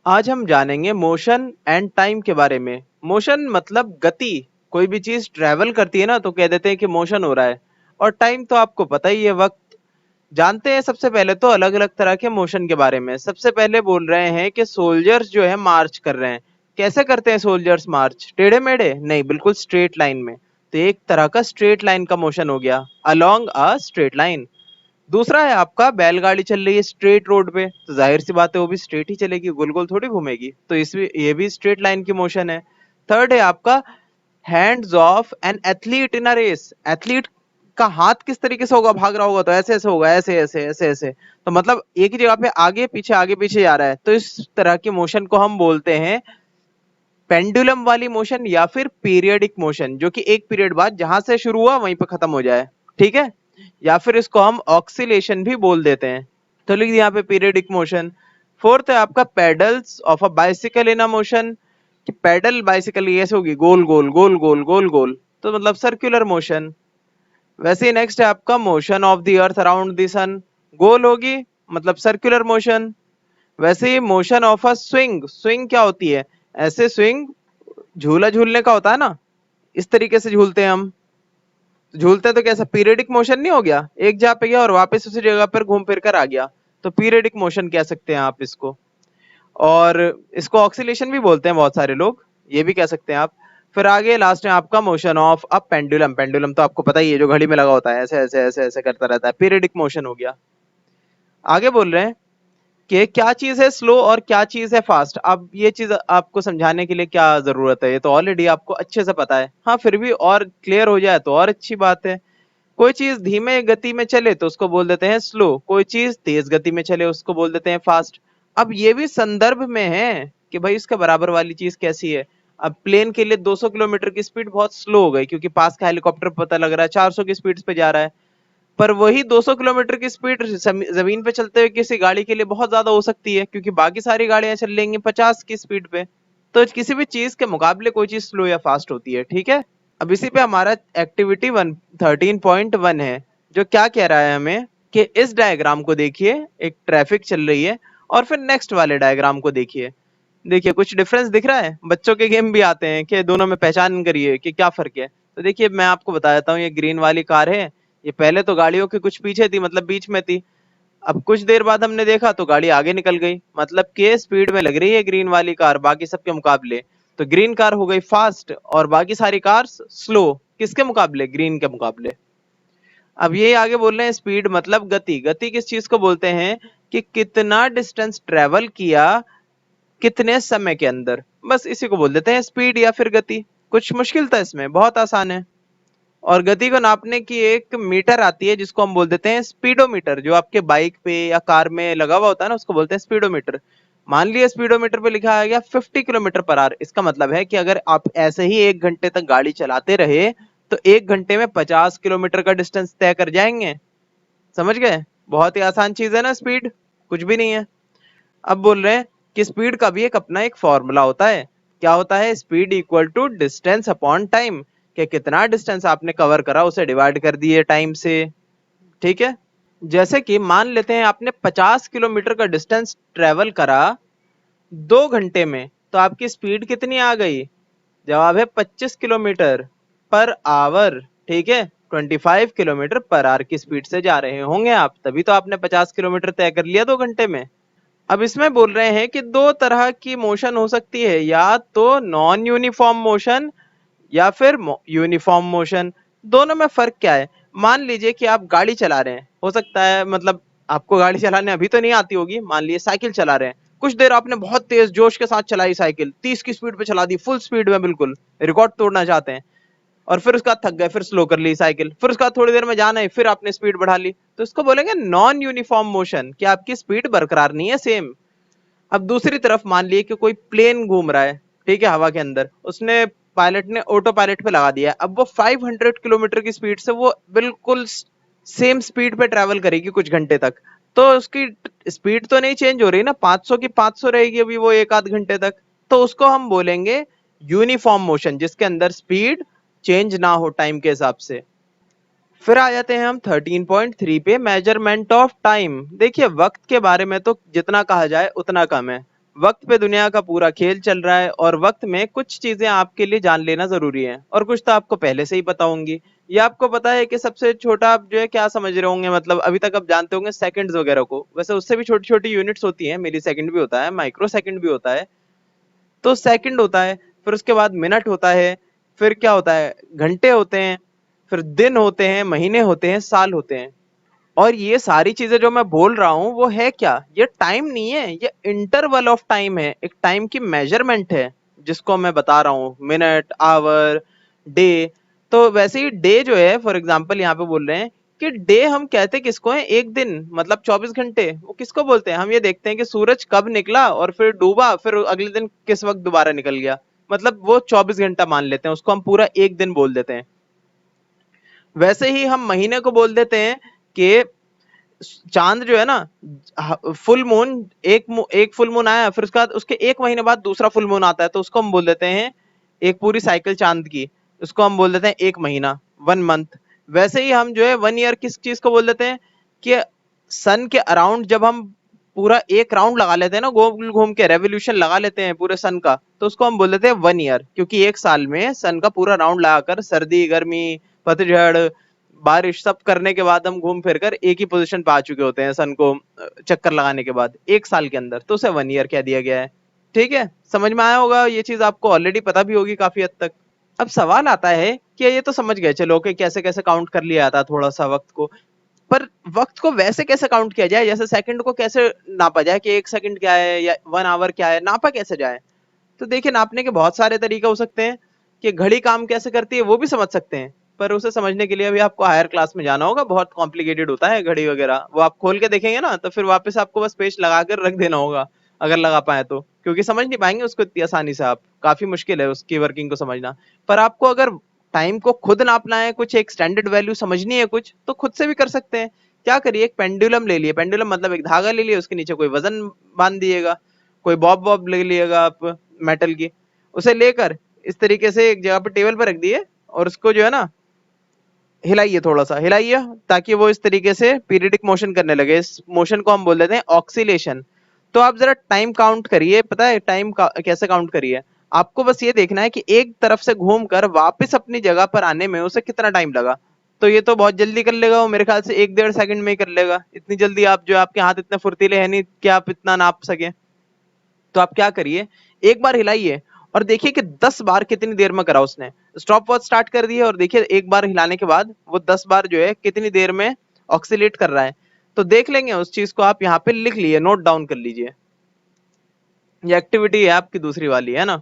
आज हम जानेंगे मोशन एंड टाइम के बारे में। मोशन मतलब गति। कोई भी चीज ट्रेवल करती है ना तो कह देते हैं कि मोशन हो रहा है। और टाइम तो आपको पता ही है, वक्त। जानते हैं सबसे पहले तो अलग अलग तरह के मोशन के बारे में। सबसे पहले बोल रहे हैं कि सोल्जर्स जो है मार्च कर रहे हैं। कैसे करते हैं सोल्जर्स मार्च? टेढ़े मेढ़े नहीं, बिल्कुल स्ट्रेट लाइन में। तो एक तरह का स्ट्रेट लाइन का मोशन हो गया, अलोंग अ स्ट्रेट लाइन। दूसरा है आपका बैलगाड़ी चल रही है स्ट्रेट रोड पे, तो जाहिर सी बात है वो भी स्ट्रेट ही चलेगी, गोल गोल थोड़ी घूमेगी। तो इसमें ये भी स्ट्रेट लाइन की मोशन है। थर्ड है आपका hands of an athlete in a race. Athlete का हाथ किस तरीके से होगा? भाग रहा होगा तो ऐसे ऐसे होगा, ऐसे ऐसे ऐसे ऐसे। तो मतलब एक ही जगह पे आगे पीछे जा रहा है। तो इस तरह के मोशन को हम बोलते हैं पेंडुलम वाली मोशन या फिर पीरियडिक मोशन, जो कि एक पीरियड बाद जहां से शुरू हुआ वहीं पे खत्म हो जाए। ठीक है। या फिर इसको हम ऑक्सीलेशन भी बोल देते हैं। तो लिख दिया यहाँ पे पीरियडिक मोशन। फोर्थ है आपका pedals of a bicycle in a motion. कि पेडल बाइसिकल ऐसे होगी, गोल गोल गोल गोल गोल गोल, तो मतलब सर्कुलर मोशन। वैसे ही नेक्स्ट है आपका motion of the earth around the sun. गोल होगी, मतलब सर्कुलर मोशन। वैसे ही motion of a swing. Swing क्या होती है? ऐसे स्विंग झूला झूलने का होता है ना, इस तरीके से झूलते हैं हम। झूलते तो कैसा पीरियडिक मोशन नहीं हो गया, एक जगह पे गया और वापस उसी जगह पर घूम फिर कर आ गया। तो पीरियडिक मोशन कह सकते हैं आप इसको। और इसको ऑक्सीलेशन भी बोलते हैं बहुत सारे लोग, ये भी कह सकते हैं आप। फिर आगे लास्ट में आपका motion of a pendulum. Pendulum तो आपको पता ही है, जो घड़ी में लगा होता है, ऐसे ऐसे ऐसे ऐसे करता रहता है, पीरियडिक मोशन हो गया। आगे बोल रहे हैं कि क्या चीज है स्लो और क्या चीज है फास्ट। अब ये चीज आपको समझाने के लिए क्या जरूरत है, ये तो ऑलरेडी आपको अच्छे से पता है। हाँ, फिर भी और क्लियर हो जाए तो और अच्छी बात है। कोई चीज धीमे गति में चले तो उसको बोल देते हैं स्लो, कोई चीज तेज गति में चले उसको बोल देते हैं फास्ट। अब ये भी संदर्भ में है कि भाई इसके बराबर वाली चीज कैसी है। अब प्लेन के लिए 200 किलोमीटर की स्पीड बहुत स्लो हो गई, क्योंकि पास का हेलीकॉप्टर पता लग रहा है 400 की स्पीड पे जा रहा है। पर वही 200 किलोमीटर की स्पीड जमीन पे चलते हुए किसी गाड़ी के लिए बहुत ज्यादा हो सकती है, क्योंकि बाकी सारी गाड़ियां चल लेंगी 50 की स्पीड पे। तो किसी भी चीज के मुकाबले कोई चीज स्लो या फास्ट होती है। ठीक है। अब इसी पे हमारा एक्टिविटी 13.1 है, जो क्या कह रहा है हमें कि इस डायग्राम को देखिए, एक ट्रैफिक चल रही है, और फिर नेक्स्ट वाले डायग्राम को देखिए। देखिए कुछ डिफरेंस दिख रहा है। बच्चों के गेम भी आते हैं कि दोनों में पहचान करिए कि क्या फर्क है। तो देखिए मैं आपको बता देता हूँ, ये ग्रीन वाली कार है। ये पहले तो गाड़ियों के कुछ पीछे थी, मतलब बीच में थी। अब कुछ देर बाद हमने देखा तो गाड़ी आगे निकल गई, मतलब के स्पीड में लग रही है ग्रीन वाली कार बाकी सबके मुकाबले। तो ग्रीन कार हो गई फास्ट और बाकी सारी कार्स स्लो। किसके मुकाबले? ग्रीन के मुकाबले। अब ये आगे बोल रहे हैं स्पीड मतलब गति। गति किस चीज को बोलते हैं? कि कितना डिस्टेंस ट्रेवल किया कितने समय के अंदर, बस इसी को बोल देते हैं स्पीड या फिर गति। कुछ मुश्किल था इसमें? बहुत आसान है। और गति को नापने की एक मीटर आती है जिसको हम बोल देते हैं स्पीडोमीटर। जो आपके बाइक पे या कार में लगा हुआ होता है ना, उसको बोलते हैं स्पीडोमीटर। मान लिया स्पीडोमीटर पे लिखा आ गया 50 किलोमीटर पर आवर, इसका मतलब है कि अगर आप ऐसे ही 1 घंटे तक गाड़ी चलाते रहे तो 1 घंटे में 50 किलोमीटर का डिस्टेंस तय कर जाएंगे। समझ गए? बहुत ही आसान चीज है ना स्पीड, कुछ भी नहीं है। अब बोल रहे हैं कि स्पीड का भी एक अपना एक फॉर्मूला होता है। क्या होता है? Speed equal to distance upon time. कि कितना डिस्टेंस आपने कवर करा उसे डिवाइड कर दिए टाइम से। ठीक है। जैसे कि मान लेते हैं आपने 50 किलोमीटर का डिस्टेंस ट्रेवल करा 2 घंटे में, तो आपकी स्पीड कितनी आ गई? जवाब है 25 किलोमीटर पर आवर। ठीक है। 25 किलोमीटर पर आवर की स्पीड से जा रहे होंगे आप, तभी तो आपने 50 किलोमीटर तय कर लिया 2 घंटे में। अब इसमें बोल रहे हैं कि दो तरह की मोशन हो सकती है, या तो नॉन यूनिफॉर्म मोशन या फिर यूनिफॉर्म मोशन। दोनों में फर्क क्या है? मान लीजिए कि आप गाड़ी चला रहे हैं, हो सकता है मतलब आपको गाड़ी चलाने अभी तो नहीं आती होगी। मान लीजिए साइकिल चला रहे हैं, कुछ देर आपने बहुत तेज जोश के साथ चलाई साइकिल, 30 की स्पीड पे चला दी, फुल स्पीड में, बिल्कुल रिकॉर्ड तोड़ना चाहते हैं। और फिर उसका थक गए, फिर स्लो कर ली साइकिल, फिर उसका थोड़ी देर में जाना है, फिर आपने स्पीड बढ़ा ली, तो इसको बोलेंगे नॉन यूनिफॉर्म मोशन, कि आपकी स्पीड बरकरार नहीं है, सेम। अब दूसरी तरफ मान लिए कि कोई प्लेन घूम रहा है, ठीक है, हवा के अंदर, उसने पायलट ने ऑटो पायलट पे लगा दिया। अब वो 500 किलोमीटर की स्पीड से वो बिल्कुल सेम स्पीड पे ट्रेवल करेगी कुछ घंटे तक। तो उसकी स्पीड तो नहीं चेंज हो रही ना, 500 की 500 रहेगी अभी वो एक आध घंटे तक। तो उसको हम बोलेंगे यूनिफॉर्म मोशन, जिसके अंदर स्पीड चेंज ना हो टाइम के हिसाब से। फिर आ जाते हैं हम 13.3 पे, मेजरमेंट ऑफ टाइम। देखिए वक्त के बारे में तो जितना कहा जाए उतना कम है। वक्त पे दुनिया का पूरा खेल चल रहा है और वक्त में कुछ चीजें आपके लिए जान लेना जरूरी है और कुछ तो आपको पहले से ही पता होंगी। ये आपको पता है कि सबसे छोटा आप जो है क्या समझ रहे होंगे, मतलब अभी तक आप जानते होंगे सेकंड्स वगैरह को, वैसे उससे भी छोटी छोटी यूनिट्स होती हैं, मिली सेकंड भी होता है, माइक्रो सेकंड भी होता है। तो सेकंड होता है, फिर उसके बाद मिनट होता है, फिर क्या होता है, घंटे होते हैं, फिर दिन होते हैं, महीने होते हैं, साल होते हैं। और ये सारी चीजें जो मैं बोल रहा हूँ वो है क्या, ये टाइम नहीं है, ये इंटरवल ऑफ टाइम है, एक टाइम की मेजरमेंट है जिसको मैं बता रहा हूँ, मिनट, आवर, डे। तो वैसे ही डे जो है, फॉर एग्जांपल यहाँ पे बोल रहे हैं कि डे हम कहते किसको है, एक दिन मतलब 24 घंटे, वो किसको बोलते हैं, हम ये देखते हैं कि सूरज कब निकला और फिर डूबा, फिर अगले दिन किस वक्त दोबारा निकल गया, मतलब वो 24 घंटा मान लेते हैं, उसको हम पूरा एक दिन बोल देते हैं। वैसे ही हम महीने को बोल देते हैं कि चांद जो है ना, फुल मून, एक फुल मून आया, फिर उसके बाद उसके एक महीने बाद दूसरा फुल मून आता है, तो उसको हम बोल देते हैं एक पूरी साइकिल चांद की, उसको हम बोल देते हैं एक महीना, 1 मंथ। वैसे ही हम जो है 1 ईयर किस चीज को बोल देते हैं कि सन के अराउंड जब हम पूरा एक राउंड लगा लेते हैं ना, गोल घूम के रेवोल्यूशन लगा लेते हैं पूरे सन का, तो उसको हम बोल देते हैं 1 ईयर, क्योंकि एक साल में सन का पूरा राउंड लगाकर सर्दी, गर्मी, पतझड़, बारिश सब करने के बाद हम घूम फिर कर एक ही पोजीशन पे आ चुके होते हैं सन को चक्कर लगाने के बाद एक साल के अंदर, तो उसे 1 ईयर कह दिया गया है। ठीक है, समझ में आया होगा, ये चीज आपको ऑलरेडी पता भी होगी काफी हद तक। अब सवाल आता है कि ये तो समझ गए चलो कि कैसे कैसे काउंट कर लिया जाता थोड़ा सा वक्त को, पर वक्त को वैसे कैसे काउंट किया जाए, जैसे सेकंड को कैसे नापा जाए कि 1 सेकंड क्या है या 1 आवर क्या है, नापा कैसे जाए। तो देखिए, नापने के बहुत सारे तरीके हो सकते हैं, कि घड़ी काम कैसे करती है वो भी समझ सकते हैं, पर उसे समझने के लिए अभी आपको हायर क्लास में जाना होगा, बहुत कॉम्प्लिकेटेड होता है घड़ी वगैरह, वो आप खोल के देखेंगे ना तो फिर वापस आपको बस पेज लगा कर रख देना होगा, अगर लगा पाए तो, क्योंकि समझ नहीं पाएंगे उसको इतनी आसानी से आप, काफी मुश्किल है उसकी वर्किंग को समझना। पर आपको अगर टाइम को खुद नापना है, कुछ एक स्टैंडर्ड वैल्यू समझनी है कुछ, तो खुद से भी कर सकते हैं। क्या करिए, एक पेंडुलम ले लिए, पेंडुलम मतलब एक धागा ले लिए, उसके नीचे कोई वजन बांध दिएगा, कोई बॉब वॉब ले लिएगा आप मेटल की, उसे लेकर इस तरीके से एक जगह पे टेबल पर रख दिए, और उसको जो है ना हिलाइए, थोड़ा सा हिलाइए, ताकि वो इस तरीके से पीरियडिक मोशन करने लगे, इस मोशन को हम बोल देते हैं ऑक्सीलेशन। तो आप जरा टाइम काउंट करिए, पता है टाइम कैसे काउंट करिए, आपको बस ये देखना है कि एक तरफ से घूम कर वापस अपनी जगह पर आने में उसे कितना टाइम लगा। तो ये तो बहुत जल्दी कर लेगा वो, मेरे ख्याल से 1 डेढ़ सेकंड में ही कर लेगा, इतनी जल्दी आप जो, आपके हाथ इतने फुर्तीले हैं नहीं कि आप इतना नाप सके। तो आप क्या करिए, एक बार हिलाइए और देखिए कि 10 बार कितनी देर में करा उसने। स्टॉप वॉच स्टार्ट कर दिए और देखिए एक बार हिलाने के बाद वो 10 बार जो है कितनी देर में ऑक्सीलेट कर रहा है। तो देख लेंगे उस चीज को, आप यहाँ पे लिख लिए, नोट डाउन कर लीजिए। ये एक्टिविटी है आपकी दूसरी वाली, है ना,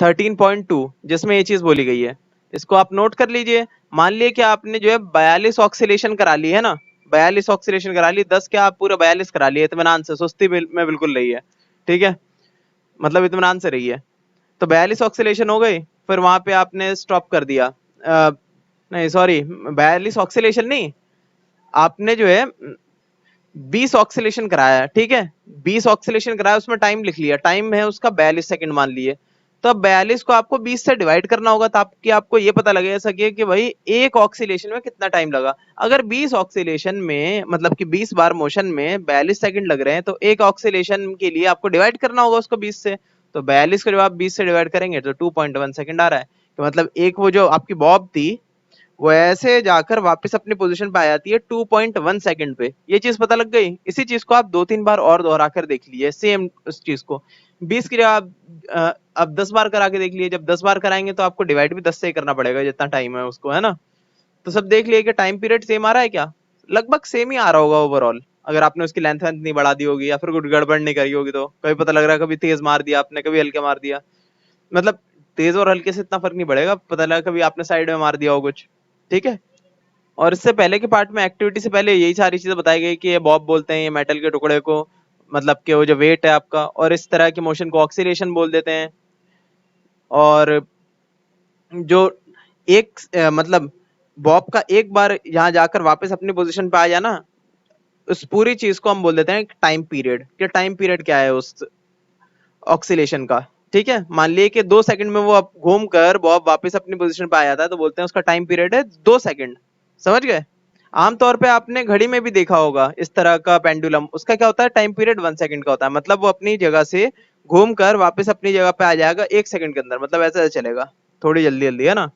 13.2, जिसमें ये चीज बोली गई है, इसको आप नोट कर लीजिए। मान लिए कि आपने जो है 42 ऑक्सीलेशन करा ली है ना, 42 ऑक्सीलेशन करा ली, 10 क्या आप पूरा 42 करा लिए, इत्मीनान से, सुस्ती में बिल्कुल रही है। ठीक है, मतलब इत्मीनान से रही है। तो 42 ऑक्सीलेशन हो गई, फिर वहां पे आपने स्टॉप कर दिया, नहीं सॉरी, 42 ऑक्सीलेशन नहीं, आपने जो है 20 ऑक्सीलेशन कराया, ठीक है, 20 ऑक्सीलेशन कराया, उसमें टाइम लिख लिया, टाइम है उसका 42 सेकंड मान लिए। तो अब 42 को आपको 20 से डिवाइड करना होगा, ताकि आपको ये पता लगे सके कि भाई एक ऑक्सीलेशन में कितना टाइम लगा। अगर 20 ऑक्सीलेशन में, मतलब कि 20 बार मोशन में 42 सेकंड लग रहे हैं, तो एक ऑक्सीलेशन के लिए आपको डिवाइड करना होगा उसको 20 से। तो 42 को जब आप 20 से डिवाइड करेंगे तो 2.1 सेकंड आ रहा है। तो मतलब एक वो जो आपकी बॉब थी, वो ऐसे जाकर वापस अपनी पोजीशन पे आ जाती है 2.1 सेकंड पे। ये चीज पता लग गई। इसी चीज को आप 2-3 बार और दोहरा कर देख लीजिए, सेम उस चीज को, 20 की जगह आप अब 10 बार करा के देख लीजिए। जब 10 बार कराएंगे तो आपको डिवाइड भी 10 से ही करना पड़ेगा, जितना टाइम है उसको, है ना। तो सब देख लिए कि टाइम पीरियड सेम आ रहा है क्या, लगभग सेम ही आ रहा होगा ओवरऑल, अगर आपने उसकी लेंथ वेंथ नहीं बढ़ा दी होगी या फिर कुछ गड़बड़ नहीं करी होगी, तो कभी पता लग रहा है कभी तेज मार दिया आपने, कभी हल्के मार दिया, मतलब तेज और हल्के से इतना फर्क नहीं पड़ेगा, पता लगा कभी आपने साइड में मार दिया हो कुछ। ठीक है, और इससे पहले के पार्ट में, एक्टिविटी से पहले यही सारी चीजें बताई गई कि ये बॉब बोलते हैं ये मेटल के टुकड़े को, मतलब कि वो जो वेट है आपका, और इस तरह के मोशन को ऑक्सीलेशन बोल देते हैं। और जो एक मतलब बॉब का एक बार यहाँ जाकर वापस अपनी पोजीशन पे आ जाना, उस पूरी चीज को हम बोल देते हैं टाइम पीरियड, कि टाइम पीरियड क्या है उस ऑक्सीलेशन का। ठीक है, मान लिए कि 2 सेकंड में वो घूम कर बॉब वापस अपनी पोजीशन पे आ जाता है, तो बोलते हैं उसका टाइम पीरियड है 2 सेकंड। समझ गए। आमतौर पे आपने घड़ी में भी देखा होगा इस तरह का पेंडुलम, उसका क्या होता है, टाइम पीरियड 1 सेकंड का होता है, मतलब वो अपनी जगह से घूम कर वापस अपनी जगह पे आ जाएगा 1 सेकंड के अंदर, मतलब ऐसे ऐसे चलेगा, थोड़ी जल्दी जल्दी है ना,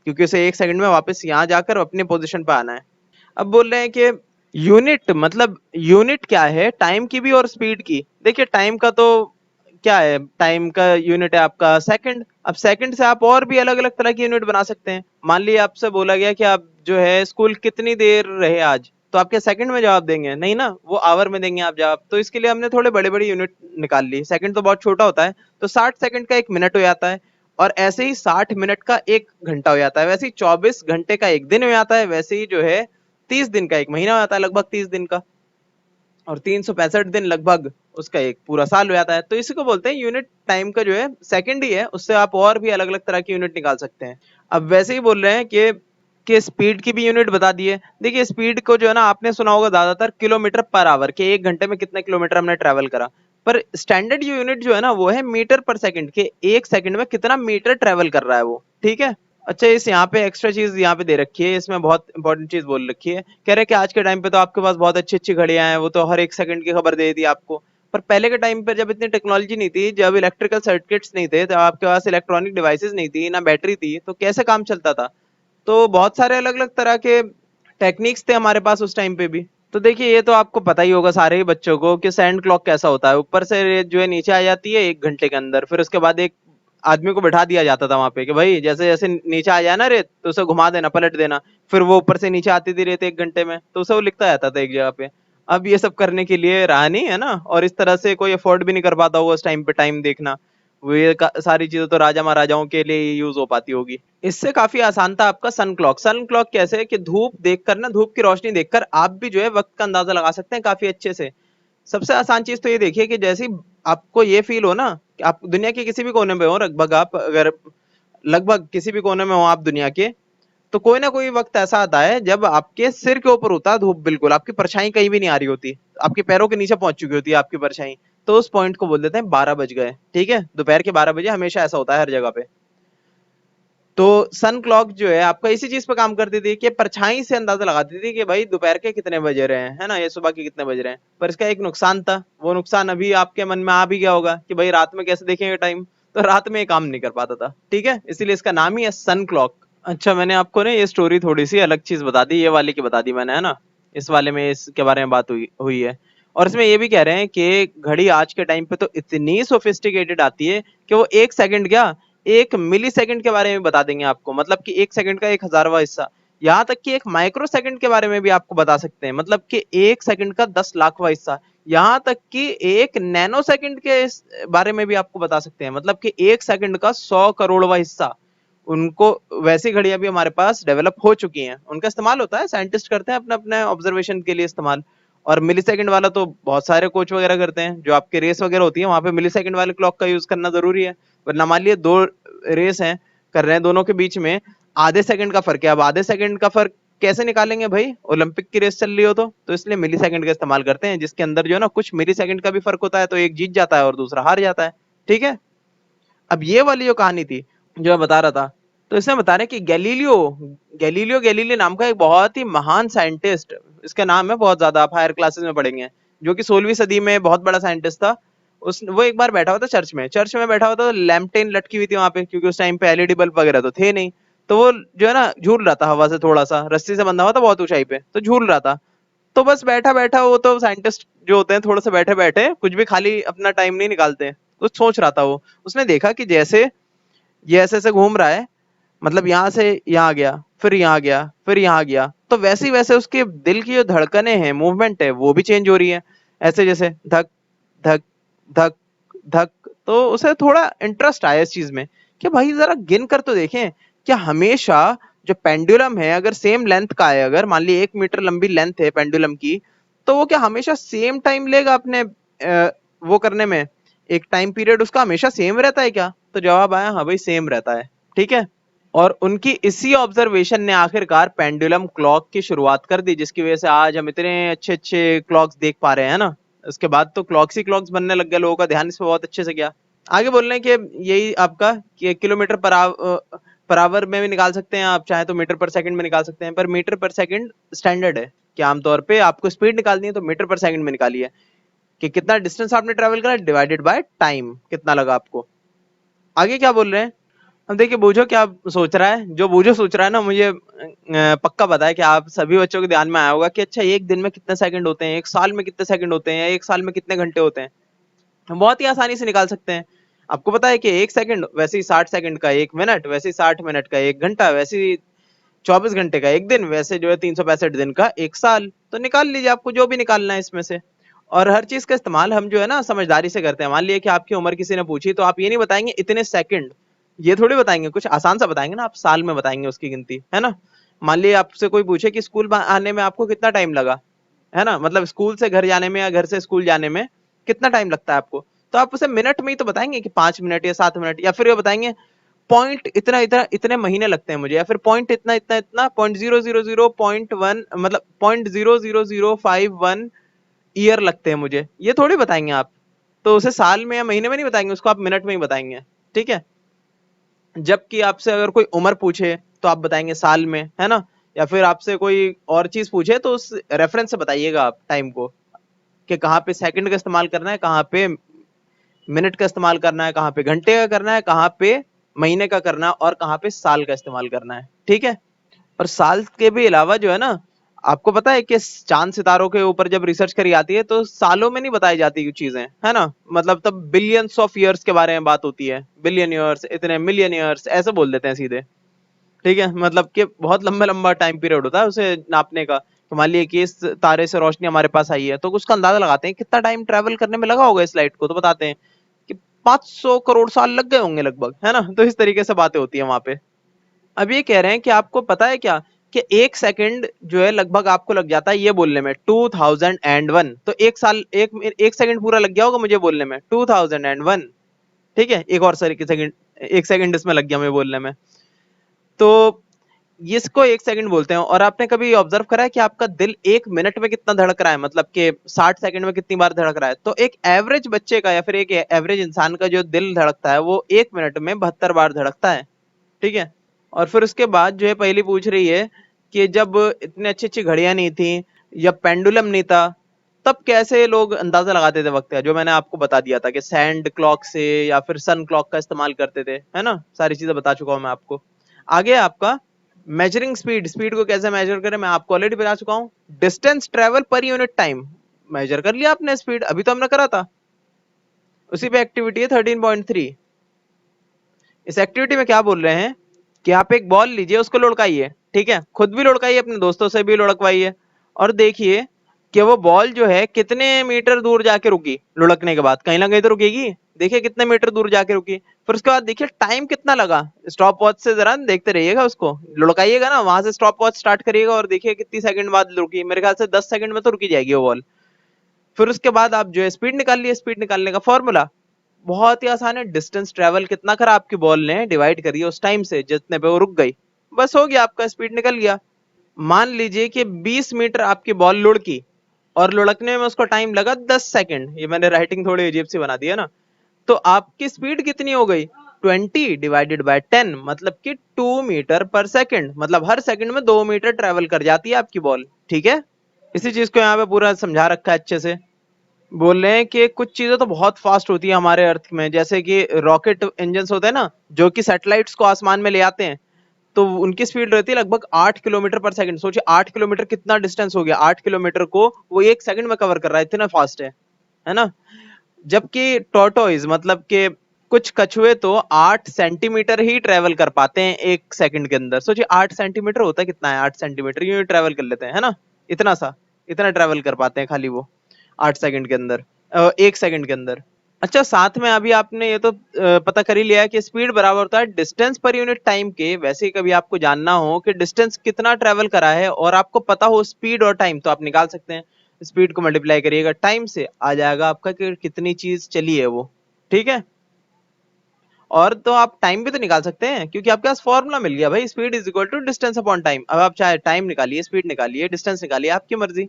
क्योंकि उसे 1 सेकंड में वापस यहाँ जाकर अपनी पोजीशन पे आना है। अब बोल रहे हैं कि यूनिट, मतलब यूनिट क्या है टाइम की भी और स्पीड की। देखिए टाइम का तो क्या है, टाइम का यूनिट है आपका सेकंड। अब सेकंड से आप और भी अलग अलग तरह की यूनिट बना सकते हैं। मान लीजिए आपसे बोला गया कि आप जो है स्कूल कितनी देर रहे आज, तो आपके सेकंड में जवाब देंगे नहीं ना, वो आवर में देंगे आप जवाब। तो इसके लिए हमने थोड़े बड़े बड़ी यूनिट निकाल ली। सेकंड तो बहुत छोटा होता है, तो 60 सेकंड का 1 मिनट हो जाता है, और ऐसे ही 60 मिनट का 1 घंटा हो जाता है, वैसे ही 24 घंटे का 1 दिन हो जाता है, वैसे ही जो है 30 दिन का 1 महीना हो जाता है, लगभग 30 दिन का, और 365 दिन लगभग उसका एक पूरा साल हो जाता है। तो इसी को बोलते हैं यूनिट। टाइम का जो है सेकंड ही है, उससे आप और भी अलग अलग तरह की यूनिट निकाल सकते हैं। अब वैसे ही बोल रहे हैं कि स्पीड की भी यूनिट बता दी है। देखिए स्पीड को जो है ना, आपने सुना होगा ज्यादातर किलोमीटर पर आवर, के 1 घंटे में कितने किलोमीटर हमने ट्रेवल करा। पर स्टैंडर्ड यूनिट जो है ना, वो है मीटर पर सेकंड, के 1 सेकंड में कितना मीटर ट्रेवल कर रहा है वो, ठीक है। अच्छा, इस यहाँ पे एक्स्ट्रा चीज यहाँ पे दे रखी है, इसमें बहुत इंपॉर्टेंट चीज बोल रखी है। कह रहे हैं कि आज के टाइम पे तो आपके पास बहुत अच्छी अच्छी घड़ियां हैं, वो तो हर 1 सेकंड की खबर दे दी आपको। पर पहले के टाइम पे जब इतनी टेक्नोलॉजी नहीं थी, जब इलेक्ट्रिकल सर्किट्स नहीं थे, जब आपके पास इलेक्ट्रॉनिक डिवाइसेस नहीं थी, ना बैटरी थी, तो कैसे काम चलता था। तो बहुत सारे अलग अलग तरह के टेक्निक्स थे हमारे पास उस टाइम पे भी। तो देखिए ये तो आपको पता ही होगा सारे ही बच्चों को कि सैंड क्लॉक कैसा होता है। ऊपर से रेत जो है नीचे आ जाती है 1 घंटे के अंदर, फिर उसके बाद एक आदमी को बैठा दिया जाता था वहां पे कि भाई जैसे जैसे नीचे आ जाए ना रेत, तो उसे घुमा देना, पलट देना। फिर वो ऊपर से नीचे आती थी रेत 1 घंटे में, तो उसे वो लिखता जाता था एक जगह पे। अब ये सब करने के लिए रहा नहीं है ना, और इस तरह से कोई अफोर्ड भी नहीं कर पाता होगा उस टाइम पे टाइम देखना। वो ये सारी चीजें तो राजा महाराजाओं के लिए यूज हो पाती होगी। इससे काफी आसान था आपका सन क्लॉक। सन क्लॉक कैसे है कि धूप देखकर ना, धूप की रोशनी देखकर आप भी जो है वक्त का अंदाजा लगा सकते हैं काफी अच्छे से। सबसे आसान चीज तो ये देखिए कि जैसे ही आपको ये फील हो ना कि आप दुनिया के किसी भी कोने में हो, लगभग आप अगर लगभग किसी भी कोने में हो आप दुनिया के, तो कोई ना कोई वक्त ऐसा आता है जब आपके सिर के ऊपर होता है धूप, बिल्कुल आपकी परछाई कहीं भी नहीं आ रही होती, आपके पैरों के नीचे पहुंच चुकी होती है आपकी परछाई। तो उस पॉइंट को बोल देते हैं 12 बज गए, ठीक है। दोपहर के 12 बजे हमेशा ऐसा होता है हर जगह पे। तो सन क्लॉक जो है आपका इसी चीज पे काम करती थी कि परछाई से अंदाजा लगाती थी कि भाई दोपहर के कितने बजे रहे हैं, है ना, ये सुबह के कितने बज रहे हैं। पर इसका एक नुकसान था, वो नुकसान अभी आपके मन में आ भी गया होगा कि भाई रात में कैसे देखेंगे टाइम। तो रात में ये काम नहीं कर पाता था, ठीक है, इसीलिए इसका नाम ही है सन क्लॉक। अच्छा, मैंने आपको ना ये स्टोरी थोड़ी सी अलग चीज बता दी, ये वाली की बता दी मैंने, है ना। इस वाले में इसके बारे में बात हुई हुई है। और इसमें ये भी कह रहे हैं कि घड़ी आज के टाइम पे तो इतनी सोफिस्टिकेटेड आती है कि वो 1 सेकंड क्या, 1 मिली सेकंड के बारे में बता देंगे आपको, मतलब कि 1 सेकंड का 1,000वां हिस्सा। यहाँ तक कि 1 माइक्रो सेकंड के बारे में भी आपको बता सकते हैं, मतलब कि 1 सेकंड का 10 लाखवां हिस्सा। यहाँ तक कि 1 नैनो सेकंड के बारे में भी आपको बता सकते हैं, मतलब कि 1 सेकंड का 100 करोड़वां हिस्सा। उनको वैसी घड़ियां भी हमारे पास डेवलप हो चुकी हैं, उनका इस्तेमाल होता है, साइंटिस्ट करते हैं अपने अपने ऑब्जर्वेशन के लिए इस्तेमाल। और मिली सेकंड वाला तो बहुत सारे कोच वगैरह करते हैं, जो आपके रेस वगैरह होती है वहां पे मिली सेकंड वाले क्लॉक का यूज करना जरूरी है। वरना मान लिए दो रेस हैं, कर रहे हैं, दोनों के बीच में आधे सेकंड का फर्क है। अब आधे सेकंड का फर्क कैसे निकालेंगे भाई, ओलंपिक की रेस चल रही हो तो इसलिए मिली सेकंड का इस्तेमाल करते हैं, जिसके अंदर जो है ना कुछ मिली सेकंड का भी फर्क होता है, तो एक जीत जाता है और दूसरा हार जाता है, ठीक है। अब ये वाली जो कहानी थी जो मैं बता रहा था, तो इसमें बता रहे हैं कि गैलीलियो गैलीलियो गैलीली नाम का एक बहुत ही महान साइंटिस्ट, इसका नाम है, बहुत ज्यादा आप हायर क्लासेस में पढ़ेंगे, जो कि 16वीं सदी में बहुत बड़ा साइंटिस्ट था। उस वो एक बार बैठा हुआ था चर्च में बैठा हुआ था, तो लैम्पटेन लटकी हुई थी वहां पे, क्योंकि उस टाइम पे एलईडी बल्ब वगैरह तो थे नहीं। तो वो जो है ना झूल रहा था हवा से, थोड़ा सा रस्सी से बंधा हुआ था बहुत ऊंचाई पे, तो झूल रहा था। तो बस बैठा बैठा, वो तो साइंटिस्ट जो होते हैं थोड़ा सा बैठे बैठे कुछ भी खाली अपना टाइम नहीं निकालते, कुछ सोच रहा था वो। उसने देखा कि जैसे ये ऐसे ऐसे घूम रहा है, मतलब यहाँ से यहाँ गया, फिर यहाँ गया, फिर यहाँ गया, तो वैसे ही वैसे उसके दिल की जो धड़कने हैं, मूवमेंट है, वो भी चेंज हो रही है, ऐसे जैसे धक धक धक धक। तो उसे थोड़ा इंटरेस्ट आया इस चीज में कि भाई जरा गिन कर तो देखें, क्या हमेशा जो पेंडुलम है अगर सेम लेंथ का है, अगर मान ली 1 मीटर लंबी लेंथ है पेंडुलम की, तो वो क्या हमेशा सेम टाइम लेगा अपने वो करने में, एक टाइम पीरियड उसका हमेशा सेम रहता है क्या। तो जवाब आया हाँ भाई सेम रहता है, ठीक है। और उनकी इसी ऑब्जर्वेशन ने आखिरकार पेंडुलम क्लॉक की शुरुआत कर दी, जिसकी वजह से आज हम इतने अच्छे अच्छे क्लॉक्स देख पा रहे हैं ना। उसके बाद तो क्लॉक्स ही क्लॉक्स बनने लग गए, लोगों का ध्यान इस पे बहुत अच्छे से गया। आगे बोल रहे हैं कि यही आपका कि किलोमीटर पर आवर में भी निकाल सकते हैं आप, चाहे तो मीटर पर सेकंड में निकाल सकते हैं, पर मीटर पर सेकंड स्टैंडर्ड है कि आमतौर पे आपको स्पीड निकालनी है तो मीटर पर सेकंड में निकालिए। कि कितना डिस्टेंस आपने ट्रेवल करा डिवाइडेड बाय टाइम, कितना लगा आपको। आगे क्या बोल रहे हैं, अब देखिए बूझो क्या सोच रहा है। जो बूझो सोच रहा है ना, मुझे पक्का पता है कि आप सभी बच्चों के ध्यान में आया होगा कि अच्छा एक दिन में कितने सेकंड होते हैं, एक साल में कितने सेकंड होते हैं, एक साल में कितने घंटे होते हैं। हम बहुत ही आसानी से निकाल सकते हैं। आपको पता है कि एक सेकंड वैसे ही 60 सेकंड का एक मिनट, वैसे ही 60 मिनट का एक घंटा, वैसे ही 24 घंटे का एक दिन, वैसे जो है 365 दिन का एक साल। तो निकाल लीजिए आपको जो भी निकालना है इसमें से। और हर चीज का इस्तेमाल हम जो है ना समझदारी से करते हैं। मान लिया कि आपकी उम्र किसी ने पूछी तो आप ये नहीं बताएंगे इतने सेकंड, ये थोड़ी बताएंगे, कुछ आसान सा बताएंगे ना, आप साल में बताएंगे उसकी गिनती, है ना। मान लिया आपसे कोई पूछे कि स्कूल आने में आपको कितना टाइम लगा, है ना, मतलब स्कूल से घर जाने में या घर से स्कूल जाने में कितना टाइम लगता है आपको, तो आप उसे मिनट में ही तो बताएंगे कि 5 मिनट या 7 मिनट, या फिर ये बताएंगे पॉइंट इतना इतना इतने महीने लगते हैं मुझे, या फिर पॉइंट इतना इतना इतना 0.000.1 मतलब 0.00051 ईयर लगते हैं मुझे, ये थोड़ी बताएंगे आप। तो उसे साल में या महीने में नहीं बताएंगे, उसको आप मिनट में ही बताएंगे, ठीक है। जबकि आपसे अगर कोई उम्र पूछे तो आप बताएंगे साल में, है ना। या फिर आपसे कोई और चीज पूछे तो उस रेफरेंस से बताइएगा आप टाइम को, कि कहाँ पे सेकंड का इस्तेमाल करना है, कहाँ पे मिनट का इस्तेमाल करना है, कहाँ पे घंटे का करना है, कहाँ पे महीने का करना है, और कहाँ पे साल का इस्तेमाल करना है, ठीक है। और साल के भी अलावा जो है ना, आपको पता है कि चांद सितारों के ऊपर जब रिसर्च करी जाती है तो सालों में नहीं बताई जाती ये चीजें, है ना। मतलब तब बिलियंस ऑफ ईयर्स के बारे में बात होती है, बिलियन ईयर्स, इतने मिलियन ईयर्स ऐसे बोल देते हैं सीधे, ठीक है। मतलब कि बहुत लंबा लंबा टाइम पीरियड होता है उसे नापने का। तो मान लिया कि इस तारे से रोशनी हमारे पास आई है, तो उसका अंदाजा लगाते हैं कितना टाइम ट्रेवल करने में लगा होगा इस लाइट को, तो बताते हैं कि 500 करोड़ साल लग गए होंगे लगभग, है ना। तो इस तरीके से बातें होती है वहां पे। अब ये कह रहे हैं कि आपको पता है क्या, कि एक सेकंड जो है लगभग आपको लग जाता है ये बोलने में 2001। तो एक साल, एक सेकंड पूरा लग गया होगा मुझे बोलने में 2001, ठीक है। एक और सेकंड, एक सेकंड इसमें लग गया मुझे बोलने में। तो इसको एक सेकंड बोलते हैं। और आपने कभी ऑब्जर्व करा है कि आपका दिल एक मिनट में कितना धड़क रहा है, मतलब कि 60 सेकंड में कितनी बार धड़क रहा है। तो एक एवरेज बच्चे का या फिर एक एवरेज इंसान का जो दिल धड़कता है वो एक मिनट में 72 बार धड़कता है, ठीक है। और फिर उसके बाद जो है पहली पूछ रही है कि जब इतनी अच्छी अच्छी घड़ियां नहीं थी या पेंडुलम नहीं था, तब कैसे लोग अंदाजा लगाते थे वक्त का, जो मैंने आपको बता दिया था कि सैंड क्लॉक से या फिर सन क्लॉक का इस्तेमाल करते थे, है ना। सारी चीजें बता चुका हूं मैं आपको। आगे आपका मेजरिंग स्पीड, स्पीड को कैसे मेजर करें मैं आपको ऑलरेडी बता चुका हूँ। Distance travel per unit time, measure कर लिया आपने स्पीड, अभी तो हमने करा था। उसी पे एक्टिविटी है 13.3। इस एक्टिविटी में क्या बोल रहे हैं कि आप एक बॉल लीजिए, उसको लुढ़काइए, ठीक है, खुद भी लुढ़काइए, अपने दोस्तों से भी लुढ़कवाइए, और देखिए कि वो बॉल जो है कितने मीटर दूर जाके रुकी। लुढ़कने के बाद कहीं ना कहीं तो रुकेगी, देखिए कितने मीटर दूर जाके रुकी। फिर उसके बाद देखिए टाइम कितना लगा, स्टॉप वॉच से जरा देखते रहिएगा, उसको लुढ़काइएगा ना, वहां से स्टॉप वॉच स्टार्ट करिएगा और देखिए कितनी सेकंड बाद रुकी। मेरे ख्याल से 10 सेकंड में तो रुकी जाएगी वो बॉल। फिर उसके बाद आप जो है स्पीड निकाल लिए। स्पीड निकालने का फॉर्मूला बहुत ही आसान है, डिस्टेंस ट्रेवल कितना करा आपकी बॉल ने डिवाइड करिए उस टाइम से जितने पे वो रुक गई, बस हो गया, आपका स्पीड निकल गया। मान लीजिए कि 20 मीटर आपकी बॉल लुढ़की और लुढ़कने में उसको टाइम लगा 10 सेकंड, ये मैंने राइटिंग थोड़ी अजीब सी बना दी है ना। तो आपकी स्पीड कितनी हो गई, 20 / 10, मतलब कि 2 मीटर पर सेकंड, मतलब हर सेकंड में 2 मीटर ट्रेवल कर जाती है आपकी बॉल, ठीक है। इसी चीज को यहाँ पे पूरा समझा रखा है अच्छे से। बोल रहे हैं कि कुछ चीजें तो बहुत फास्ट होती है हमारे अर्थ में, जैसे कि रॉकेट इंजन होते हैं ना, जो कि सैटेलाइट्स को आसमान में ले आते हैं, तो उनकी स्पीड रहती है लगभग 8 किलोमीटर पर सेकंड। सोचिए 8 किलोमीटर कितना डिस्टेंस हो गया, 8 किलोमीटर को वो एक सेकंड में कवर कर रहा है, इतना फास्ट है ना। जबकि टोटोइज मतलब कि कुछ कछुए तो 8 सेंटीमीटर ही ट्रेवल कर पाते हैं एक सेकंड के अंदर। सोचिए 8 सेंटीमीटर होता है कितना है, 8 सेंटीमीटर यूं ही ट्रेवल कर लेते हैं, है ना। इतना सा, इतना ट्रेवल कर पाते हैं खाली वो 8 सेकंड के अंदर, एक सेकंड के अंदर। अच्छा साथ में अभी आपने ये तो पता कर ही लिया है कि स्पीड बराबर होता है डिस्टेंस पर यूनिट टाइम के। वैसे ही कभी आपको जानना हो कि डिस्टेंस कितना ट्रेवल करा है और आपको पता हो स्पीड और टाइम, तो आप निकाल सकते हैं। स्पीड को मल्टीप्लाई करिएगा टाइम से, आ जाएगा आपका कि कितनी चीज चली है वो, ठीक है। और तो आप टाइम भी तो निकाल सकते हैं, क्योंकि आपके पास फॉर्मूला मिल गया भाई, speed is equal to distance upon time. अब आप चाहे टाइम निकालिए, स्पीड निकालिए, डिस्टेंस निकालिए, आपकी मर्जी।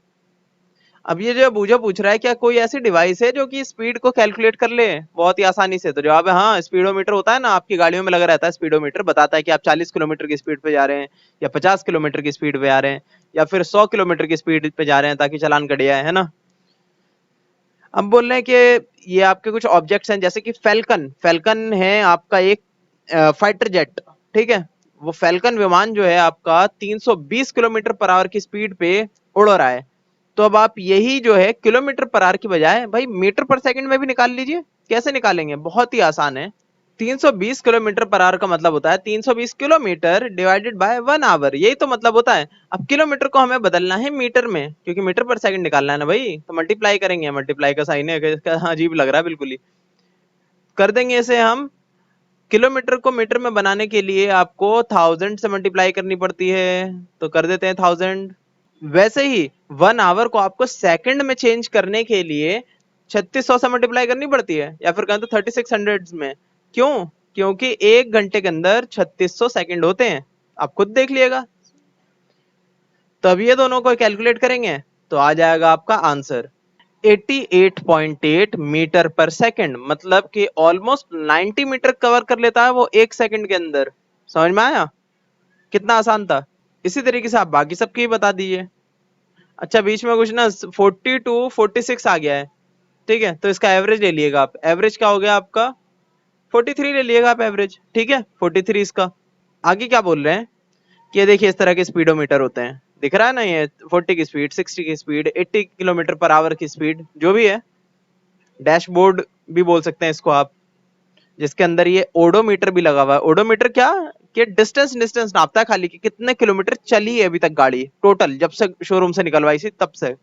अब ये जो बूझा पूछ रहा है क्या कोई ऐसी डिवाइस है जो कि स्पीड को कैलकुलेट कर ले बहुत ही आसानी से, तो जवाब है हाँ। स्पीडोमीटर होता है ना, आपकी गाड़ियों में लगा रहता है स्पीडोमीटर, बताता है कि आप 40 किलोमीटर की स्पीड पे जा रहे हैं या 50 किलोमीटर की स्पीड पे जा रहे हैं या फिर 100 किलोमीटर की स्पीड पे जा रहे हैं, ताकि चालान कट जाए, है ना। हम बोल रहे हैं कि ये आपके कुछ ऑब्जेक्ट्स हैं, जैसे कि फैल्कन। फैल्कन है आपका एक फाइटर जेट, ठीक है। वो फैल्कन विमान जो है आपका 320 किलोमीटर पर आवर की स्पीड पे उड़ रहा है। तो अब आप यही जो है किलोमीटर पर आवर की बजाय भाई मीटर पर सेकंड में भी निकाल लीजिए। कैसे निकालेंगे? बहुत ही आसान है। 320 किलोमीटर पर आवर का मतलब होता है 320 किलोमीटर डिवाइडेड बाय 1 आवर, यही तो मतलब होता है। अब किलोमीटर को हमें बदलना है मीटर में, क्योंकि मीटर पर सेकंड निकालना है ना भाई, तो मल्टीप्लाई करेंगे। मल्टीप्लाई का साइन है, इसका अजीब लग रहा है बिल्कुल ही। कर देंगे इसे हम। किलोमीटर को मीटर में बनाने के लिए आपको 1000 से मल्टीप्लाई करनी पड़ती है, तो कर देते हैं 1000। वैसे ही 1 आवर को आपको सेकंड में चेंज करने के लिए 3600 से मल्टीप्लाई करनी पड़ती है, या फिर कहें तो 3600 में। क्यों? क्योंकि 1 घंटे के अंदर 3600 सेकंड होते हैं, आप खुद देख लिएगा। तो अब ये दोनों को कैलकुलेट करेंगे तो आ जाएगा आपका आंसर 88.8 मीटर पर सेकंड, मतलब कि ऑलमोस्ट 90 मीटर कवर कर लेता है वो 1 सेकंड के अंदर। समझ में आया कितना आसान था? इसी तरीके से आप बाकी सबकी बता दीजिए। अच्छा, बीच में कुछ ना 40 टू 46 आ गया है, ठीक है, तो इसका एवरेज ले लिएगा आप। एवरेज क्या हो गया आपका? 43 ले लिएगा आप एवरेज, ठीक है, 43 इसका। आगे क्या बोल रहे हैं कि देखिए इस तरह के स्पीडोमीटर होते हैं, दिख रहा है ना, ये 40 की स्पीड, 60 की स्पीड, 80 किलोमीटर पर आवर की स्पीड, जो भी है। डैशबोर्ड भी बोल सकते हैं इसको आप, जिसके अंदर ये ओडोमीटर भी लगा हुआ है। ओडोमीटर क्या कि डिस्टेंस डिस्टेंस नापता है खाली, कि कितने किलोमीटर चली है अभी तक गाड़ी टोटल, जब से शोरूम से निकलवाई थी तब से।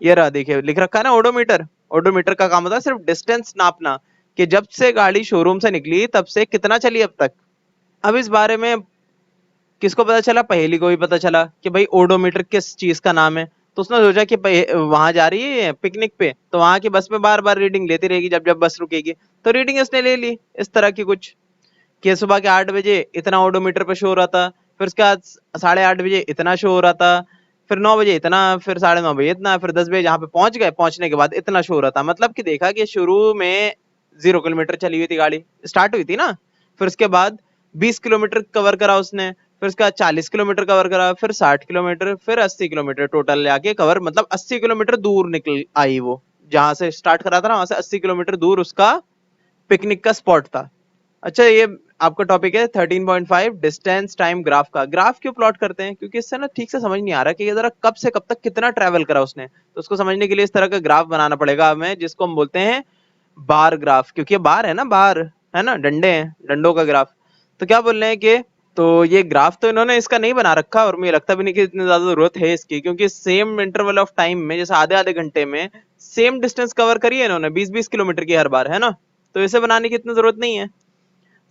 ये रहा, देखिए लिख रखा है ना ओडोमीटर। ओडोमीटर का काम होता है सिर्फ डिस्टेंस नापना, कि जब से गाड़ी शोरूम से निकली तब से कितना चली अब तक। अब इस बारे में किसको पता चला? पहेली को भी पता चला कि भाई ओडोमीटर किस चीज का नाम है। तो उसने सोचा कि वहां जा रही है पिकनिक पे, तो वहां की बस में बार बार रीडिंग लेती रहेगी जब जब बस रुकेगी। तो रीडिंग इसने ले ली इस तरह की कुछ, कि सुबह के 8 बजे इतना ओडोमीटर पे शो हो रहा था, फिर उसके बाद 8:30 बजे इतना शो हो रहा था, फिर 9 बजे इतना, फिर 9:30 बजे इतना, फिर 10 बजे जहाँ पे पहुंच गए, पहुंचने के बाद इतना शो हो रहा था। मतलब कि देखा कि शुरू में 0 किलोमीटर चली हुई थी गाड़ी, स्टार्ट हुई थी ना, फिर उसके बाद 20 किलोमीटर कवर करा उसने, फिर उसके बाद 40 किलोमीटर कवर करा, फिर 60 किलोमीटर, फिर 80 किलोमीटर टोटल जाके कवर, मतलब 80 किलोमीटर दूर निकल आई वो। जहां से स्टार्ट करा था ना, वहां से 80 किलोमीटर दूर उसका पिकनिक का स्पॉट था। अच्छा, ये आपका टॉपिक है 13.5 डिस्टेंस टाइम ग्राफ का। ग्राफ क्यों प्लॉट करते हैं? क्योंकि इससे ना ठीक से समझ नहीं आ रहा कि ये जरा कब से कब तक कितना ट्रेवल करा उसने। तो उसको समझने के लिए इस तरह का ग्राफ बनाना पड़ेगा हमें, जिसको हम बोलते हैं बार ग्राफ, क्योंकि ये बार है ना, बार है ना, डंडे हैं, डंडों का ग्राफ। तो क्या बोल रहे हैं कि तो ये ग्राफ तो इन्होंने इसका नहीं बना रखा, और मुझे लगता भी नहीं कि इतनी ज्यादा जरूरत है इसकी, क्योंकि सेम इंटरवल ऑफ टाइम में, जैसे आधे आधे घंटे में सेम डिस्टेंस कवर करी है इन्होंने, 20-20 किलोमीटर की हर बार, है ना। तो इसे बनाने की इतनी जरूरत नहीं है।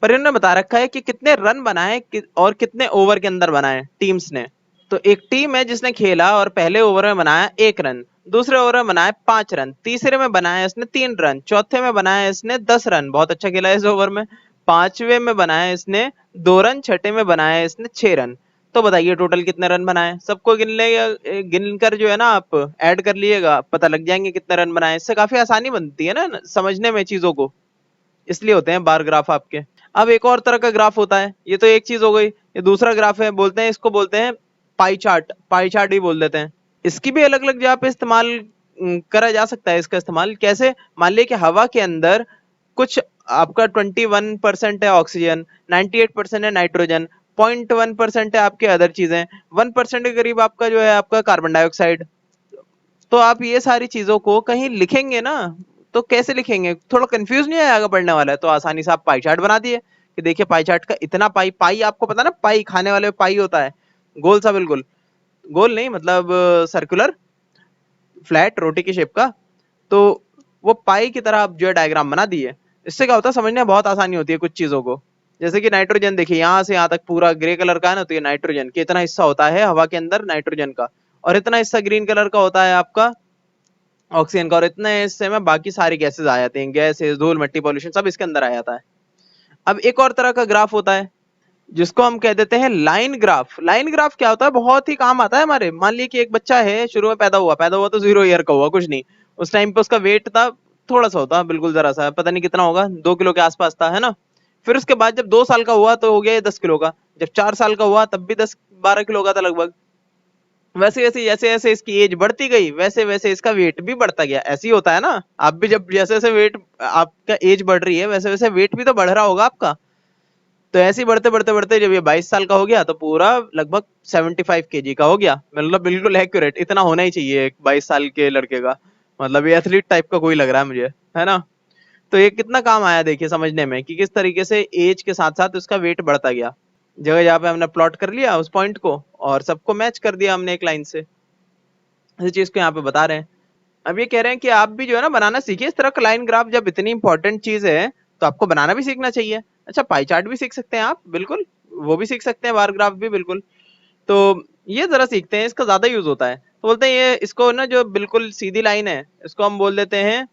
पर इन्होंने बता रखा है कि कितने रन बनाए और कितने ओवर के अंदर बनाए टीम्स ने। तो एक टीम है जिसने खेला और पहले ओवर में बनाया 1 रन, दूसरे ओवर में बनाया 5 रन, तीसरे में बनाया इसने 3 रन, चौथे में बनाया इसने 10 रन, बहुत अच्छा खेला इस ओवर में। पांचवे में बनाया इसने 2 रन, छठे में बनाया इसने 6 रन। तो बताइए टोटल कितने रन बनाए? सबको गिन ले, गिन कर जो है ना आप ऐड कर लिएगा, पता लग जाएंगे कितने रन बनाए। इससे काफी आसानी बनती है ना समझने में चीजों को, इसलिए होते हैं बार ग्राफ आपके। अब एक और तरह का ग्राफ होता है, ये तो एक चीज हो गई। ये दूसरा ग्राफ है, बोलते हैं इसको, बोलते हैं पाई चार्ट, पाई चार्ट ही बोल देते हैं। इसकी भी अलग अलग जगह पे इस्तेमाल करा जा सकता है। इसका इस्तेमाल कैसे? मान लिया कि हवा के अंदर कुछ आपका 21% है ऑक्सीजन, 98% है नाइट्रोजन, 0.1% है आपके अदर चीजें, 1% के करीब आपका जो है आपका कार्बन डाइऑक्साइड। तो आप ये सारी चीजों को कहीं लिखेंगे ना, तो कैसे लिखेंगे? थोड़ा कंफ्यूज नहीं आएगा पढ़ने वाला है? तो आसानी से आप पाई चार्ट बना दिए कि देखिए पाई चार्ट का इतना पाई, पाई आपको पता ना, पाई खाने वाले पाई होता है, गोल सा, बिल्कुल गोल नहीं, मतलब सर्कुलर, फ्लैट रोटी की शेप का। तो वो पाई की तरह आप जो है डायग्राम बना दिए। इससे क्या होता है, समझने में बहुत आसानी होती है कुछ चीजों को। जैसे कि नाइट्रोजन देखिए, यहाँ से यहाँ तक पूरा ग्रे कलर का है ना, तो ये नाइट्रोजन कि इतना हिस्सा होता है हवा के अंदर नाइट्रोजन का, और इतना हिस्सा ग्रीन कलर का होता है आपका ऑक्सीजन का, और इतने हिस्से में बाकी सारी गैसेज आ जाती हैं, गैसेज, धूल, मिट्टी, पॉल्यूशन सब इसके अंदर आ जाता है। अब एक और तरह का ग्राफ होता है जिसको हम कह देते हैं लाइन ग्राफ। लाइन ग्राफ क्या होता है? बहुत ही काम आता है हमारे। मान लीजिए कि एक बच्चा है, शुरू में पैदा हुआ तो 0 ईयर का हुआ, कुछ नहीं, उस टाइम पे उसका वेट था थोड़ा सा, होता बिल्कुल जरा सा, पता नहीं कितना होगा, 2 किलो के आसपास था, है ना। फिर उसके बाद जब 2 साल का हुआ तो हो गया 10 किलो का, जब 4 साल का हुआ तब भी 10-12 किलो का था लगभग। वैसे वैसे जैसे जैसे इसकी एज बढ़ती गई वैसे वैसे इसका वेट भी बढ़ता गया। ऐसे ही होता है ना, आप भी जब जैसे जैसे वेट आपका एज बढ़ रही है वैसे वैसे वेट भी तो बढ़ रहा होगा आपका। तो ऐसे ही बढ़ते बढ़ते बढ़ते जब ये 22 साल का हो गया तो पूरा लगभग 75 kg का हो गया। मतलब बिल्कुल एक्यूरेट, इतना होना ही चाहिए एक 22 साल के लड़के का। मतलब ये एथलीट टाइप का कोई लग रहा है मुझे, है ना। तो ये कितना काम आया देखिए समझने में कि किस तरीके से एज के साथ साथ उसका वेट बढ़ता गया। जगह जहाँ पे हमने प्लॉट कर लिया उस पॉइंट को और सबको मैच कर दिया हमने एक लाइन से। इस चीज को यहाँ पे बता रहे हैं। अब ये कह रहे हैं कि आप भी जो है ना बनाना सीखिए इस तरह का लाइन ग्राफ। जब इतनी इंपॉर्टेंट चीज है तो आपको बनाना भी सीखना चाहिए। अच्छा, पाई चार्ट भी सीख सकते हैं आप, बिल्कुल वो भी सीख सकते हैं, बार ग्राफ भी बिल्कुल। तो ये जरा सीखते हैं, इसका ज्यादा यूज होता है। तो बोलते हैं ये इसको ना जो बिल्कुल सीधी लाइन है इसको हम बोल देते हैं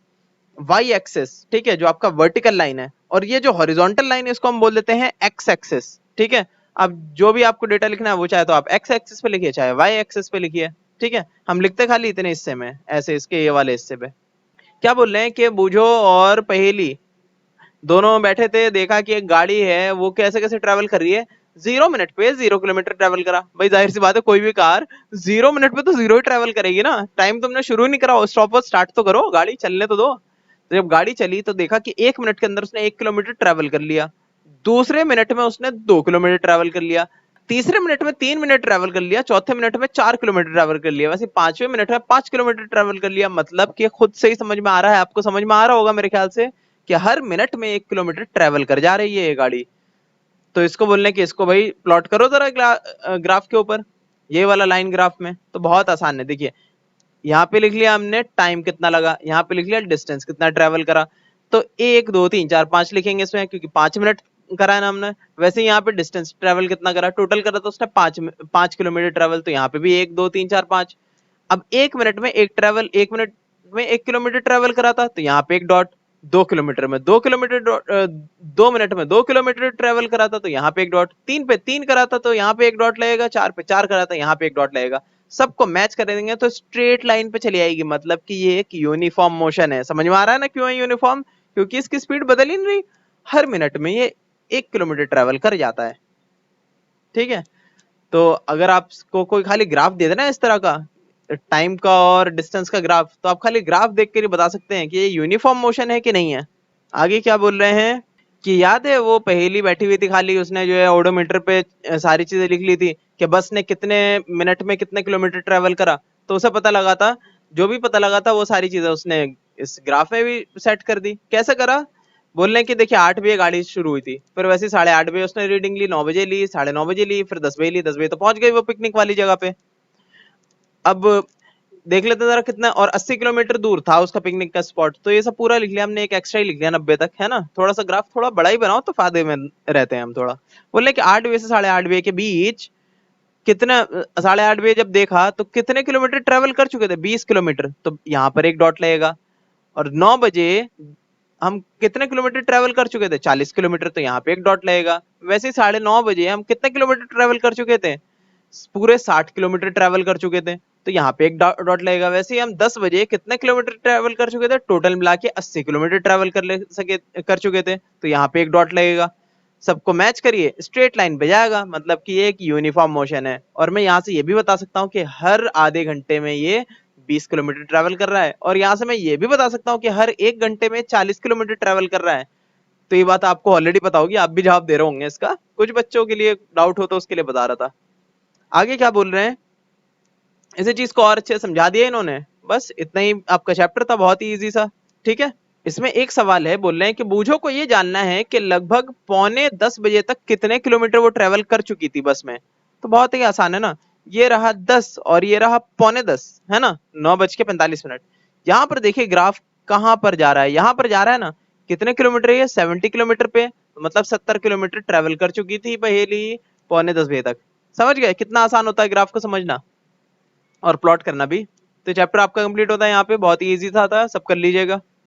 वाई एक्सेस, ठीक है, जो आपका वर्टिकल लाइन है। और ये जो हॉरिजॉन्टल लाइन है इसको हम बोल देते हैं एक्स एक्सेस, ठीक है। अब जो भी आपको डेटा लिखना है वो चाहे तो आप एक्स एक्सेस पे लिखिए चाहे वाई एक्सेस पे लिखिए, ठीक है। हम लिखते खाली इतने हिस्से में ऐसे इसके ये वाले हिस्से पे। क्या बोल रहे हैं कि बूझो और पहेली दोनों बैठे थे, देखा कि एक गाड़ी है वो कैसे कैसे ट्रेवल कर रही है। 0 मिनट पे 0 किलोमीटर ट्रेवल करा। भाई जाहिर सी बात है कोई भी कार 0 मिनट पे तो जीरो ही ट्रेवल करेगी ना। टाइम तुमने शुरू नहीं करा, स्टॉप वॉच स्टार्ट तो करो, गाड़ी चलने तो दो। तो जब गाड़ी चली तो देखा कि 1 मिनट के अंदर उसने 1 किलोमीटर ट्रेवल कर लिया। दूसरे मिनट में उसने 2 किलोमीटर ट्रेवल कर लिया। तीसरे मिनट में 3 मिनट ट्रेवल कर लिया। चौथे मिनट में 4 किलोमीटर ट्रेवल कर लिया। वैसे पांचवें मिनट में 5 किलोमीटर ट्रेवल कर लिया। मतलब कि खुद से ही समझ में आ रहा है, आपको समझ में आ रहा होगा मेरे ख्याल से कि हर मिनट में 1 किलोमीटर ट्रेवल कर जा रही है ये गाड़ी। तो इसको बोलने कि इसको भाई प्लॉट करो जरा ग्राफ के ऊपर, ये वाला लाइन ग्राफ में। तो बहुत आसान है, देखिए यहाँ पे लिख लिया हमने टाइम कितना लगा, यहाँ पे लिख लिया डिस्टेंस कितना ट्रेवल करा। तो 1 2 3 4 5 लिखेंगे इसमें, क्योंकि 5 मिनट करा है ना हमने। वैसे यहाँ पे डिस्टेंस ट्रेवल कितना करा, टोटल करा तो उसने 5 किलोमीटर ट्रेवल। तो यहाँ पे भी 1 2 3 4 5। अब 1 मिनट में एक ट्रेवल, 1 मिनट में 1 किलोमीटर ट्रेवल करा था तो यहाँ पे एक डॉट। 2 किलोमीटर में 2 किलोमीटर 2 मिनट में 2 किलोमीटर ट्रेवल करा था तो यहाँ पे एक डॉट। 3 पे 3 करा था तो यहाँ पे एक डॉट लगेगा। 4 पे 4 करा था यहाँ पे एक डॉट लगेगा। सबको मैच कर देंगे तो स्ट्रेट लाइन पे चली आएगी। मतलब कि ये एक यूनिफॉर्म मोशन है। समझ में आ रहा है ना क्यों है यूनिफॉर्म, क्योंकि इसकी स्पीड बदल ही नहीं रही। हर मिनट में ये 1 किलोमीटर ट्रेवल कर जाता है, ठीक है। तो अगर आपको कोई खाली ग्राफ दे देना इस तरह का, टाइम का और डिस्टेंस का ग्राफ, तो आप खाली ग्राफ देख कर ही बता सकते हैं कि ये यूनिफॉर्म मोशन है कि नहीं है। आगे क्या बोल रहे हैं कि याद है वो पहेली बैठी हुई थी खाली, उसने जो है ओडोमीटर पे सारी चीजें लिख ली थी कि बस ने कितने मिनट में कितने किलोमीटर ट्रेवल करा। तो उसे पता लगा था, जो भी पता लगा था वो सारी चीजें उसने इस ग्राफ में भी सेट कर दी। कैसे करा, बोल रहे हैं कि देखिए 8 बजे गाड़ी शुरू हुई थी, फिर वैसे 8:30 बजे उसने रीडिंग ली, 9 बजे ली, 9:30 बजे ली, फिर 10 बजे ली। 10 बजे तो पहुंच गई वो पिकनिक वाली जगह पे। अब देख लेते हैं जरा कितना, और 80 किलोमीटर दूर था उसका पिकनिक का स्पॉट। तो ये सब पूरा लिख लिया हमने, एक एक्स्ट्रा ही लिख लिया 90 तक, है ना। थोड़ा सा ग्राफ थोड़ा बड़ा ही बनाओ तो फायदे में रहते हैं हम थोड़ा। बोले कि 8 बजे से 8:30 बजे के बीच कितना, 8:30 बजे जब देखा तो कितने किलोमीटर ट्रेवल कर चुके थे, 20 किलोमीटर। तो यहाँ पर एक डॉट लगेगा। और 9 बजे हम कितने किलोमीटर ट्रेवल कर चुके थे, 40 किलोमीटर। तो यहाँ पे एक डॉट लगेगा। वैसे ही 9:30 बजे हम कितने किलोमीटर ट्रेवल कर चुके थे, पूरे 60 किलोमीटर ट्रेवल कर चुके थे। तो यहाँ पे एक डॉट लगेगा। वैसे ही हम 10 बजे कितने किलोमीटर ट्रेवल कर चुके थे, टोटल मिला के 80 किलोमीटर ट्रेवल कर चुके थे। तो यहाँ पे एक डॉट लगेगा। सबको मैच करिए, स्ट्रेट लाइन पे जाएगा। मतलब कि ये एक यूनिफॉर्म मोशन है। और मैं यहाँ से ये भी बता सकता हूँ कि हर आधे घंटे में ये 20 किलोमीटर ट्रेवल कर रहा है। और यहाँ से मैं ये भी बता सकता हूँ कि हर 1 घंटे में 40 किलोमीटर ट्रेवल कर रहा है। तो ये बात आपको ऑलरेडी पता होगी, आप भी जवाब दे रहे होंगे इसका। कुछ बच्चों के लिए डाउट हो तो उसके लिए बता रहा था। आगे क्या बोल रहे हैं, इसी चीज को और अच्छे से समझा दिया इन्होंने। बस इतना ही आपका चैप्टर था, बहुत ही इजी सा, ठीक है। इसमें एक सवाल है, बोल रहे हैं कि बूझो को ये जानना है कि लगभग 9:45 बजे तक कितने किलोमीटर वो ट्रेवल कर चुकी थी बस में। तो बहुत ही आसान है ना, ये रहा 10 और ये रहा 9:45, है ना, 9:45। यहाँ पर देखिए ग्राफ कहाँ पर जा रहा है, यहाँ पर जा रहा है ना। कितने किलोमीटर, ये 70 किलोमीटर पे, तो मतलब 70 किलोमीटर ट्रेवल कर चुकी थी पहेली 9:45 बजे तक। समझ गए कितना आसान होता है ग्राफ को समझना और प्लॉट करना भी। तो चैप्टर आपका कंप्लीट होता है यहाँ पे, बहुत ही इजी था सब कर लीजिएगा।